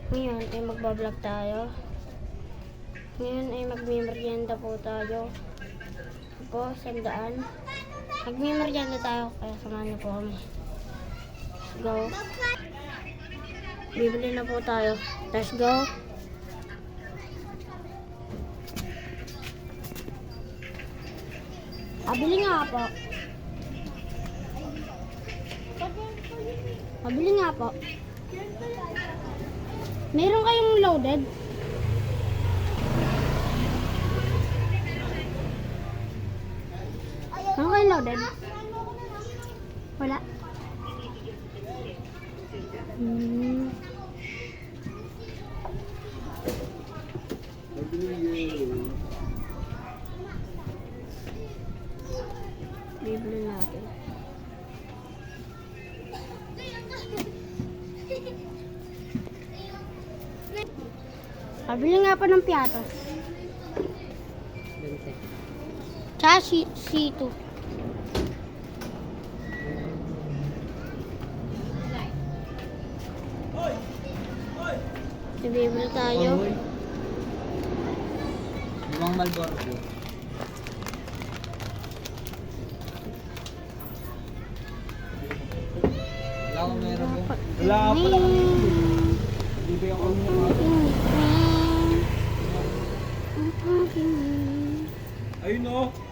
Ngayon ay magbablog tayo. Ngayon ay magmimerienda po tayo. Po, 100. Magmimerienda tayo, kaya samahan niyo po kami. Let's go. Bibili na po tayo. Let's go. Pabili nga po. Pabili nga po. Meron kayong loaded? Meron kayong loaded? Wala. Bibili natin. Pabili nga pa ng piatos. Tsaka C2. Bibili tayo. Limang Malboro po. Wala akong meron mo. Wala ka pala. Bibigyan ko mo. Ayun o.